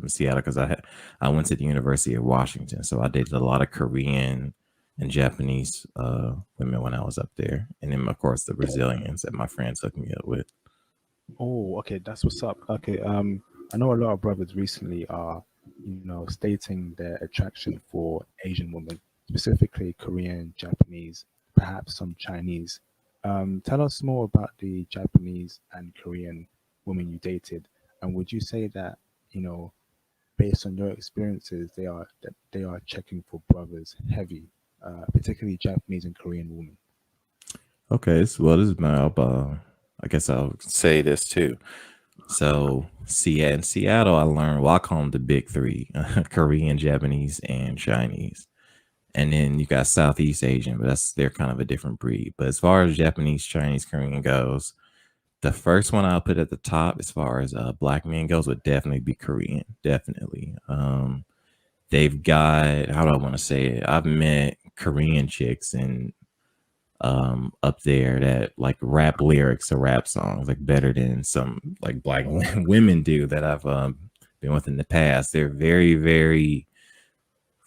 in Seattle because I went to the University of Washington, so I dated a lot of Korean and Japanese women when I was up there, and then of course the Brazilians that my friends hooked me up with. Oh, okay, that's what's up. Okay, I know a lot of brothers recently are, stating their attraction for Asian women, specifically Korean, Japanese, perhaps some Chinese. Tell us more about the Japanese and Korean women you dated, and would you say that, you know, based on your experiences, they are checking for brothers heavy, particularly Japanese and Korean women? Okay, so well, this is my. I guess I'll say this too. So, see, in Seattle, I learned. Well, I call them the big three: Korean, Japanese, and Chinese. And then you got Southeast Asian, but they're kind of a different breed. But as far as Japanese, Chinese, Korean goes, the first one I'll put at the top, as far as black men goes, would definitely be Korean. Definitely. They've got, how do I want to say it? I've met Korean chicks and up there that like rap lyrics to rap songs like better than some like black women do that I've been with in the past. They're very, very,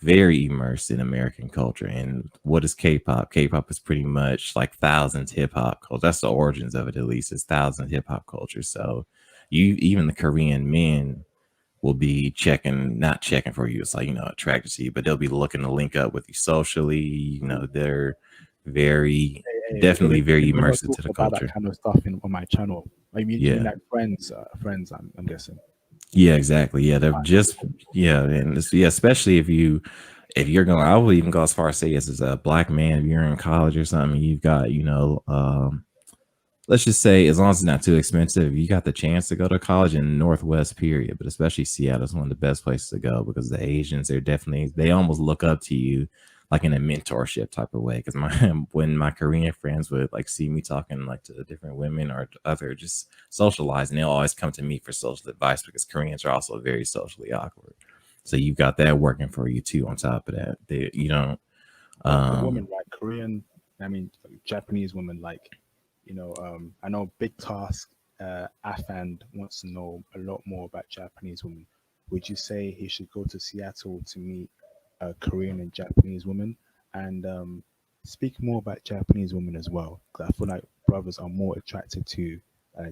very immersed in American culture. And what is K-pop? K-pop is pretty much like thousands hip hop culture. That's the origins of it, at least. It's thousands hip hop culture. So you, even the Korean men will be checking, not checking for you. It's like, attracted to you, but they'll be looking to link up with you socially. They're very, definitely very We never immersed talk into the about that culture. kind of stuff in on my channel. Like, you mean Yeah. like friends, friends? I'm guessing. Yeah, exactly. Yeah, they're just yeah, and yeah, especially if you're going, I would even go as far as say as a black man, if you're in college or something, you've got let's just say as long as it's not too expensive, you got the chance to go to college in the Northwest period, but especially Seattle is one of the best places to go because the Asians, they almost look up to you like in a mentorship type of way. Because my when my Korean friends would like see me talking like to different women or other just socializing, they'll always come to me for social advice because Koreans are also very socially awkward. So you've got that working for you too. On top of that, you don't. But for Um, women, like Korean, I mean Japanese women, like, I know Big Task, Afand wants to know a lot more about Japanese women. Would you say he should go to Seattle to meet Korean and Japanese women, and speak more about Japanese women as well? 'Cause I feel like brothers are more attracted to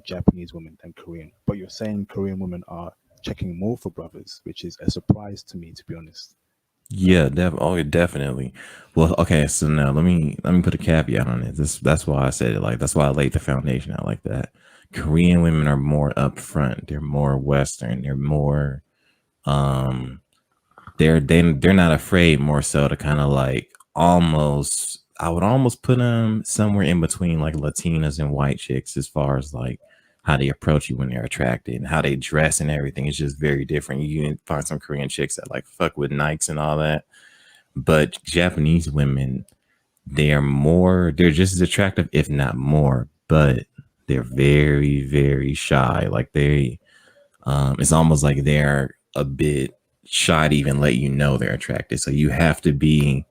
Japanese women than Korean. But you're saying Korean women are checking more for brothers, which is a surprise to me, to be honest. Yeah, oh, yeah, definitely. Well, okay, so now let me put a caveat on it. That's why I said it like that's why I laid the foundation out like that. Korean women are more upfront. They're more Western. They're more um they're not afraid more so to kind of like almost I would almost put them somewhere in between like Latinas and white chicks as far as like how they approach you when they're attracted and how they dress and everything is just very different. You can find some Korean chicks that like fuck with Nikes and all that, but Japanese women, they're just as attractive if not more, but they're very, very shy. Like it's almost like they're a bit shy to even let you know they're attracted. So you have to be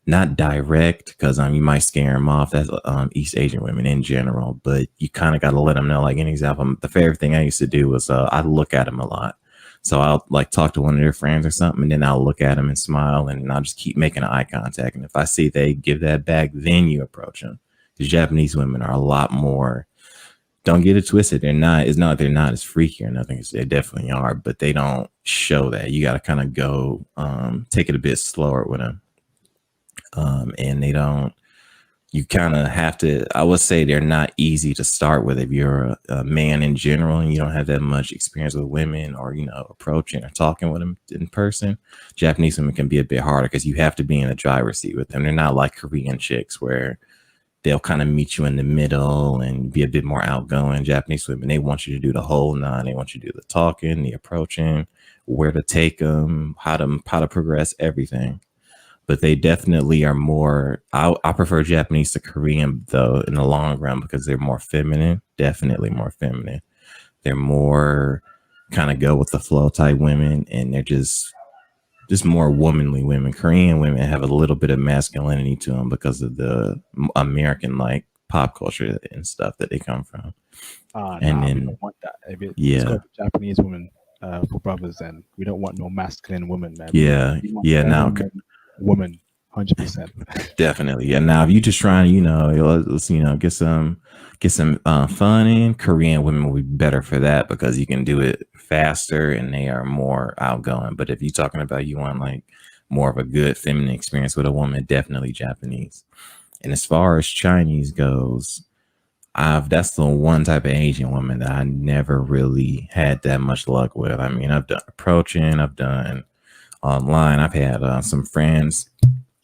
not direct because you might scare them off. That's East Asian women in general, but you kind of got to let them know. Like an example, the favorite thing I used to do was I look at them a lot. So I'll like talk to one of their friends or something, and then I'll look at them and smile, and I'll just keep making eye contact. And if I see they give that back, then you approach them. Because Japanese women are a lot more, don't get it twisted. They're not. It's not. They're not as freaky or nothing. They definitely are, but they don't show that. You got to kind of go, take it a bit slower with them, and they don't. You kind of have to. I would say they're not easy to start with if you're a man in general and you don't have that much experience with women or approaching or talking with them in person. Japanese women can be a bit harder because you have to be in the driver's seat with them. They're not like Korean chicks where they'll kind of meet you in the middle and be a bit more outgoing. Japanese women, they want you to do the whole nine. They want you to do the talking, the approaching, where to take them, how to progress everything. But they definitely are more. I prefer Japanese to Korean though in the long run because they're more feminine. Definitely more feminine. They're more kind of go with the flow type women, and they're just more womanly women. Korean women have a little bit of masculinity to them because of the American like pop culture and stuff that they come from. Ah, And nah, we then don't want that. If it's got yeah, to be Japanese woman. for brothers. Then we don't want no masculine woman, man. Yeah, We want yeah. Now, feminine woman, 100%. definitely. Yeah. Now, if you just trying, let's get some fun in. Korean women will be better for that because you can do it faster and they are more outgoing. But if you're talking about you want like more of a good feminine experience with a woman, definitely Japanese. And as far as Chinese goes, that's the one type of Asian woman that I never really had that much luck with. I mean, I've done approaching, I've done online. I've had some friends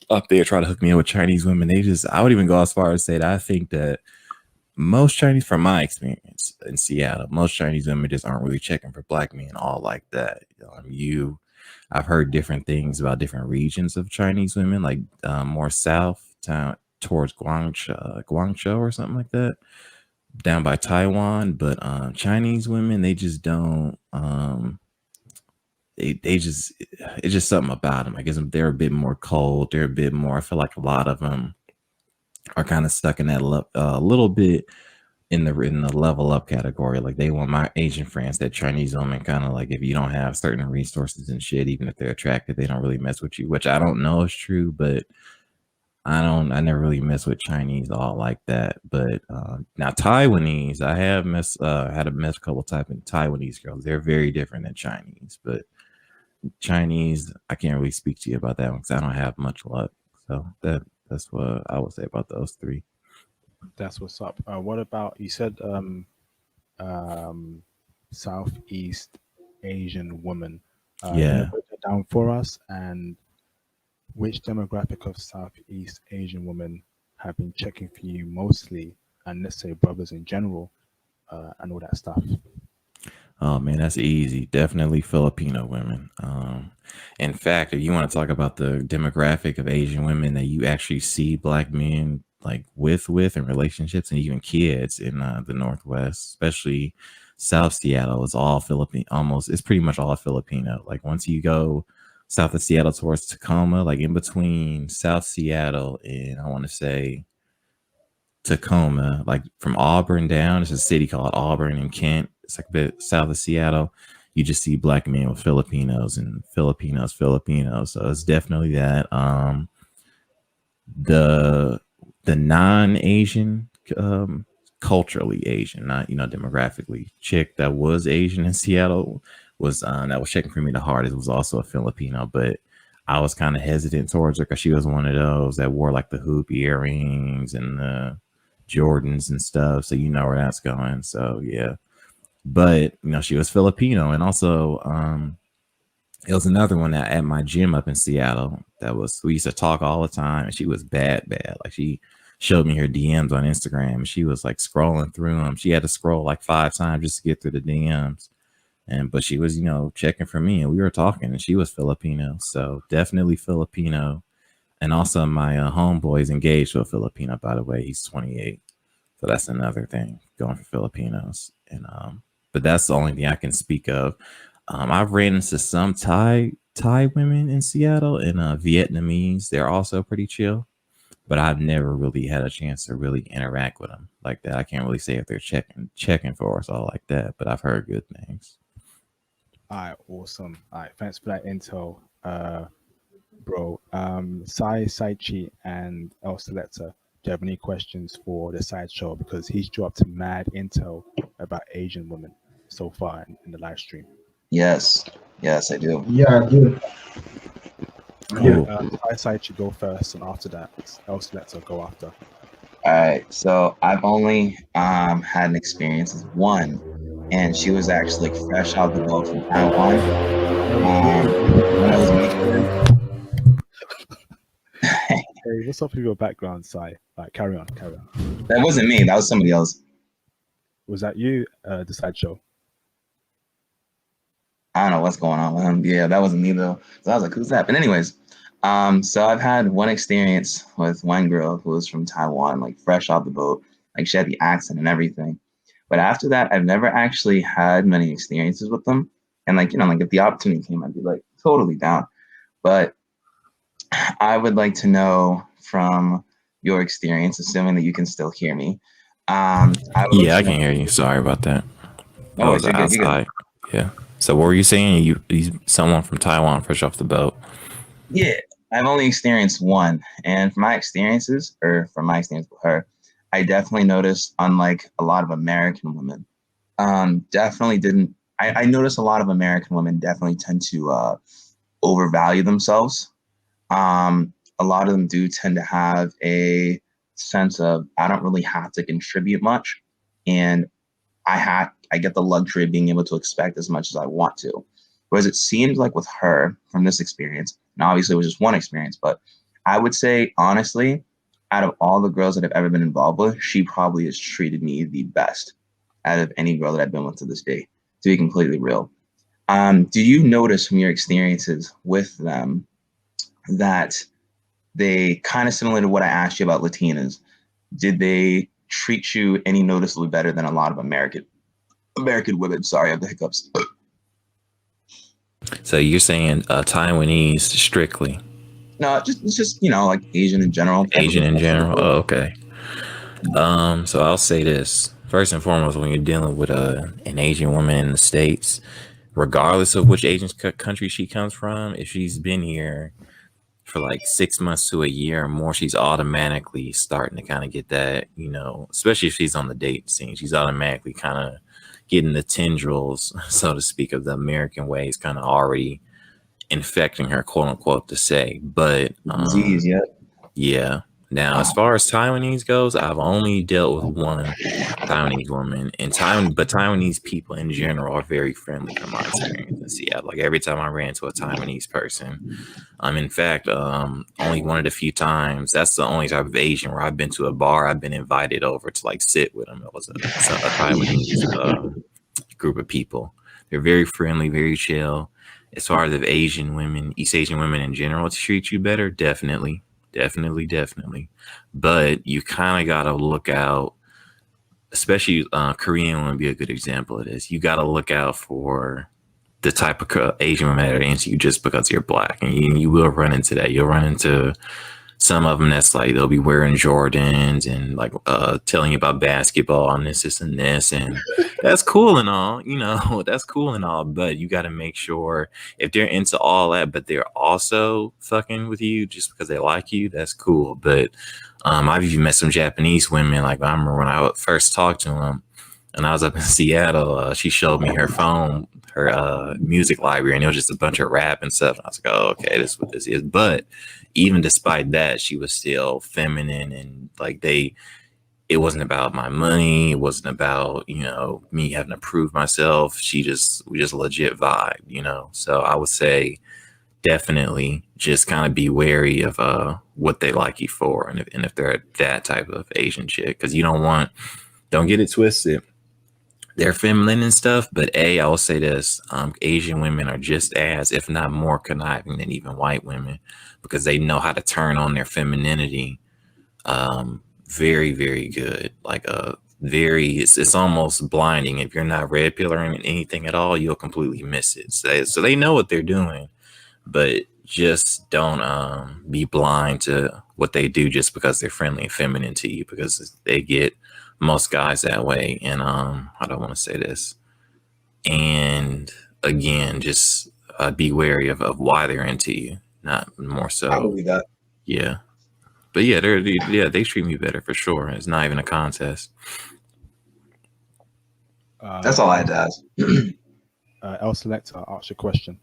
up there try to hook me up with Chinese women. I would even go as far as say that I think that most Chinese, from my experience in Seattle, most Chinese women just aren't really checking for black men all like that. I've heard different things about different regions of Chinese women, like more south town towards Guangzhou or something like that, down by Taiwan. But Chinese women, they just don't. They just it's just something about them. I guess they're a bit more cold. They're a bit more. I feel like a lot of them are kind of stuck in that little bit in the level up category. Like they want my Asian friends, that Chinese woman kind of like if you don't have certain resources and shit, even if they're attractive, they don't really mess with you. Which I don't know is true, but I never really mess with Chinese all like that. But now Taiwanese, I have had a mess a couple type of Taiwanese girls. They're very different than Chinese, but Chinese, I can't really speak to you about that one because I don't have much luck. So that's what I would say about those three. That's what's up. What about you said Southeast Asian woman? Can you Yeah. break that down for us? And which demographic of Southeast Asian women have been checking for you mostly, and let's say brothers in general, and all that stuff? Oh man, that's easy. Definitely Filipino women. In fact, if you want to talk about the demographic of Asian women that you actually see black men like with in relationships and even kids in the Northwest, especially South Seattle, it's all Filipino. Almost, it's pretty much all Filipino. Like once you go south of Seattle towards Tacoma, like in between South Seattle and I want to say Tacoma, like from Auburn down. It's a city called Auburn in Kent. It's like a bit south of Seattle. You just see black men with Filipinos and Filipinos. So it's definitely that. The non-Asian, culturally Asian, not demographically, chick that was Asian in Seattle was that was checking for me the hardest was also a Filipino, but I was kind of hesitant towards her because she was one of those that wore like the hoop earrings and the Jordans and stuff. So you know where that's going. So yeah. But she was Filipino. And also it was another one that at my gym up in Seattle we used to talk all the time, and she was bad. Like she showed me her DMs on Instagram. She was like scrolling through them. She had to scroll like 5 times just to get through the DMs. But she was, checking for me and we were talking, and she was Filipino. So definitely Filipino. And also my homeboy is engaged to a Filipino, by the way. He's 28. So that's another thing, going for Filipinos. And but that's the only thing I can speak of. I've ran into some Thai women in Seattle, and Vietnamese. They're also pretty chill, but I've never really had a chance to really interact with them like that. I can't really say if they're checking for us all like that, but I've heard good things. All right, awesome. All right, thanks for that intel, bro. Sai, Saichi, and El Selector, do you have any questions for the sideshow? Because he's dropped mad intel about Asian women so far in the live stream. Yes, yes, I do. Yeah, I do. Cool. Sai should go first, and after that, El Selector go after. All right, so I've only had an experience with one, and she was actually fresh out the boat from Taiwan. When I was meeting her. Hey, what's up with your background, Sai? Like, carry on. That wasn't me. That was somebody else. Was that you, the sideshow? I don't know what's going on with him. Yeah, that wasn't me though. So I was like, who's that? But anyways, so I've had one experience with one girl who was from Taiwan, like fresh off the boat. Like she had the accent and everything. But after that, I've never actually had many experiences with them. And like, like if the opportunity came, I'd be like totally down. But I would like to know from your experience, assuming that you can still hear me. I can hear you. Sorry about that. Oh, you're good. Outside. Yeah. So what were you saying? You someone from Taiwan fresh off the boat. Yeah, I've only experienced one, and from my experiences, or from my experience with her, I definitely noticed, unlike a lot of American women, definitely didn't. I noticed a lot of American women definitely tend to overvalue themselves. A lot of them do tend to have a sense of I don't really have to contribute much, and I get the luxury of being able to expect as much as I want to. Whereas it seemed like with her from this experience, and obviously it was just one experience, but I would say honestly, out of all the girls that I've ever been involved with, she probably has treated me the best out of any girl that I've been with to this day, to be completely real. Do you notice from your experiences with them that they kind of similar to what I asked you about Latinas? Did they treat you any noticeably better than a lot of American women? Sorry, I have the hiccups. So you're saying Taiwanese strictly, No, just like Asian in general. Asian in general? Everything. Oh, okay. So I'll say this first and foremost: when you're dealing with an Asian woman in the States, regardless of which Asian country she comes from, if she's been here for like 6 months to a year or more, she's automatically starting to kind of get that, especially if she's on the date scene, she's automatically kind of getting the tendrils, so to speak, of the American ways kind of already infecting her, quote unquote, to say. But Disease, yeah. yeah. Now, as far as Taiwanese goes, I've only dealt with one Taiwanese woman, and Taiwanese people in general are very friendly from my experience in Seattle. Like every time I ran into a Taiwanese person, in fact, only one of the few times, that's the only type of Asian where I've been to a bar, I've been invited over to like sit with them. It was a Taiwanese group of people. They're very friendly, very chill. As far as if Asian women, East Asian women in general treat you better, definitely. But you kind of got to look out, especially Korean would be a good example of this. You got to look out for the type of Asian women that are into you just because you're black, and you will run into that. You'll run into some of them that's like they'll be wearing Jordans and like telling you about basketball and this and this, and that's cool and all, that's cool and all, but you got to make sure if they're into all that but they're also fucking with you just because they like you, that's cool. But I've even met some Japanese women. Like I remember when I first talked to them and I was up in Seattle, she showed me her phone, her music library, and it was just a bunch of rap and stuff. And I was like, oh, okay, this is what this is. But even despite that, she was still feminine, and like it wasn't about my money. It wasn't about, me having to prove myself. We just legit vibe. So I would say definitely just kind of be wary of what they like you for, and if they're that type of Asian chick, because don't get it twisted. They're feminine and stuff, but I will say this: Asian women are just as, if not more, conniving than even white women, because they know how to turn on their femininity. Very, very good. Like it's almost blinding. If you're not red pilling anything at all, you'll completely miss it. So they know what they're doing, but just don't be blind to what they do just because they're friendly and feminine to you, because they get most guys that way. And I don't want to say this, and again, just be wary of why they're into you, not more so. I believe that. Yeah, but yeah, they treat me better for sure. It's not even a contest. That's all I had to ask. L Selector asked a question.